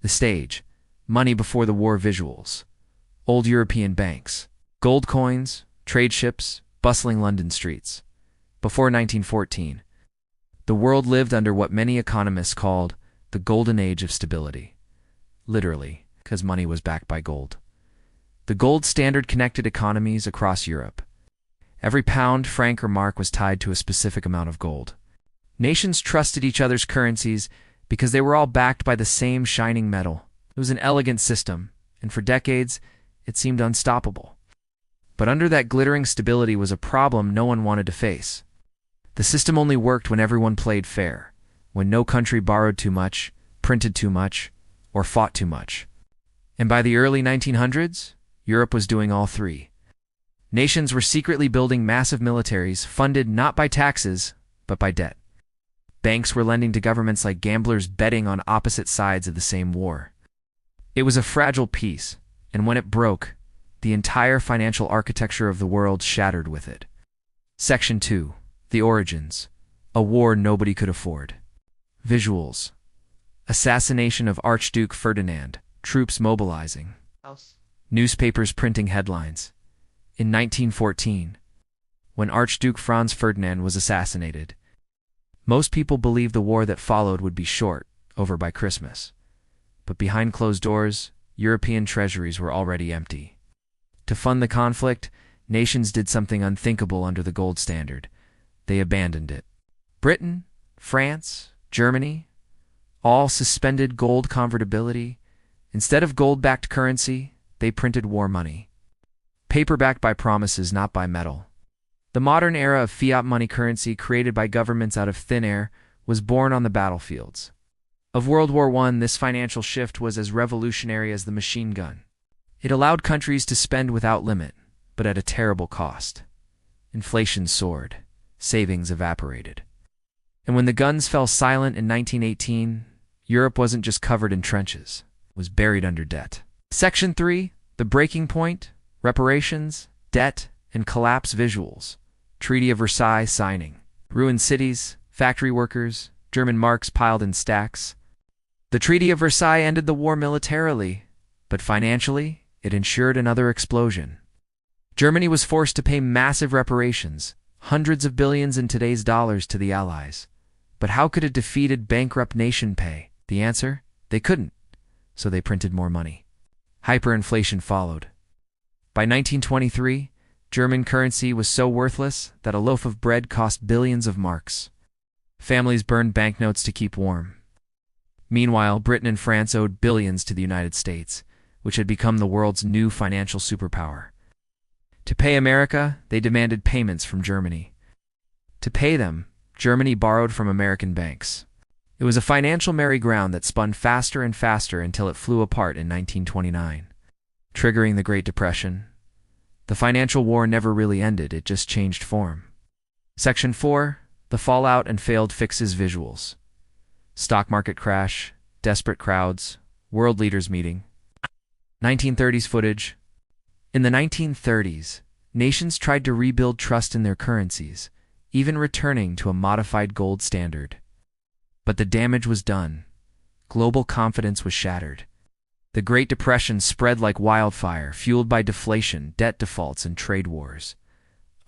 The stage: money before the war visuals. Old European banks. Gold coins, trade ships, bustling London streets. Before 1914, the world lived under what many economists called the golden age of stability. Literally, because money was backed by gold. The gold standard connected economies across Europe. Every pound, franc, or mark was tied to a specific amount of gold. Nations trusted each other's currencies because they were all backed by the same shining metal. It was an elegant system, and for decades, it seemed unstoppable. But under that glittering stability was a problem no one wanted to face. The system only worked when everyone played fair, when no country borrowed too much, printed too much, or fought too much. And by the early 1900s, Europe was doing all three. Nations were secretly building massive militaries funded not by taxes, but by debt. Banks were lending to governments like gamblers betting on opposite sides of the same war. It was a fragile peace, and when it broke, the entire financial architecture of the world shattered with it. Section 2. The Origins. A war nobody could afford. Visuals. Assassination of Archduke Ferdinand. Troops mobilizing. Newspapers printing headlines. In 1914, when Archduke Franz Ferdinand was assassinated, most people believed the war that followed would be short, over by Christmas. But behind closed doors, European treasuries were already empty. To fund the conflict, nations did something unthinkable under the gold standard. They abandoned it. Britain, France, Germany, all suspended gold convertibility. Instead of gold-backed currency, they printed war money. Paper backed by promises, not by metal. The modern era of fiat money currency created by governments out of thin air was born on the battlefields. Of World War I, this financial shift was as revolutionary as the machine gun. It allowed countries to spend without limit, but at a terrible cost. Inflation soared. Savings evaporated. And when the guns fell silent in 1918, Europe wasn't just covered in trenches. It was buried under debt. Section 3. The Breaking Point. Reparations, Debt, and Collapse Visuals. Treaty of Versailles signing. Ruined cities, factory workers, German marks piled in stacks. The Treaty of Versailles ended the war militarily, but financially, it ensured another explosion. Germany was forced to pay massive reparations, hundreds of billions in today's dollars, to the Allies. But how could a defeated, bankrupt nation pay? The answer? They couldn't. So they printed more money. Hyperinflation followed. By 1923, German currency was so worthless that a loaf of bread cost billions of marks. Families burned banknotes to keep warm. Meanwhile, Britain and France owed billions to the United States, which had become the world's new financial superpower. To pay America, they demanded payments from Germany. To pay them, Germany borrowed from American banks. It was a financial merry-go-round that spun faster and faster until it flew apart in 1929. Triggering the Great Depression. The financial war never really ended, it just changed form. Section 4. The Fallout and Failed Fixes Visuals. Stock market crash, desperate crowds, world leaders meeting. 1930s footage. In the 1930s, nations tried to rebuild trust in their currencies, even returning to a modified gold standard. But the damage was done. Global confidence was shattered. The Great Depression spread like wildfire, fueled by deflation, debt defaults, and trade wars.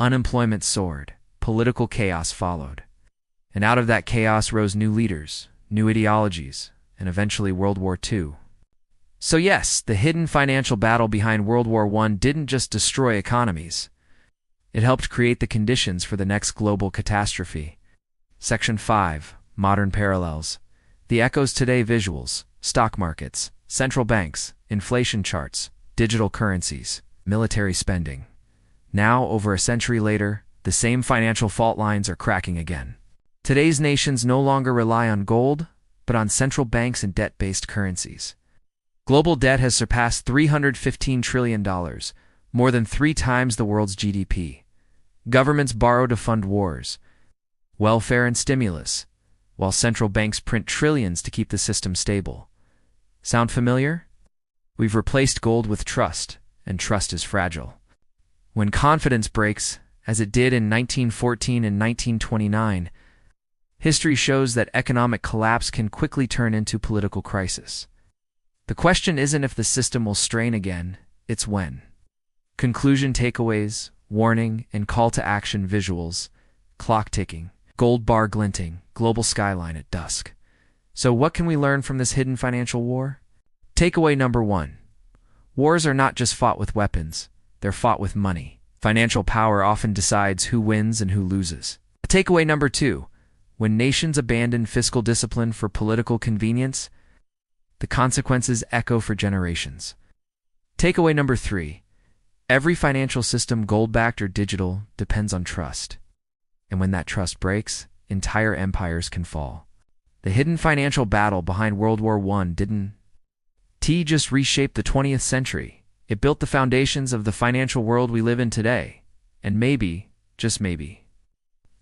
Unemployment soared. Political chaos followed. And out of that chaos rose new leaders, new ideologies, and eventually World War II. So yes, the hidden financial battle behind World War I didn't just destroy economies. It helped create the conditions for the next global catastrophe. Section 5. Modern Parallels. The Echoes Today Visuals. Stock markets. Central banks, inflation charts, digital currencies, military spending. Now, over a century later, the same financial fault lines are cracking again. Today's nations no longer rely on gold, but on central banks and debt-based currencies. Global debt has surpassed $315 trillion, more than 3 times the world's GDP. Governments borrow to fund wars, welfare, and stimulus, while central banks print trillions to keep the system stable. Sound familiar? We've replaced gold with trust, and trust is fragile. When confidence breaks, as it did in 1914 and 1929, history shows that economic collapse can quickly turn into political crisis. The question isn't if the system will strain again, it's when. Conclusion takeaways, warning, and call to action visuals, clock ticking, gold bar glinting, global skyline at dusk. So what can we learn from this hidden financial war? Takeaway number 1. Wars are not just fought with weapons, they're fought with money. Financial power often decides who wins and who loses. Takeaway number 2. When nations abandon fiscal discipline for political convenience, the consequences echo for generations. Takeaway number 3. Every financial system, gold-backed or digital, depends on trust. And when that trust breaks, entire empires can fall. The hidden financial battle behind World War I didn't just reshape the 20th century. It built the foundations of the financial world we live in today. And maybe, just maybe,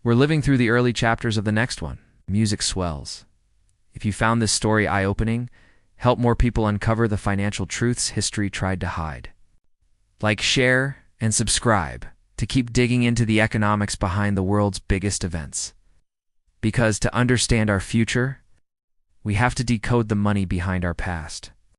we're living through the early chapters of the next one. Music swells. If you found this story eye-opening, help more people uncover the financial truths history tried to hide. Like, share, and subscribe to keep digging into the economics behind the world's biggest events. Because to understand our future, we have to decode the money behind our past.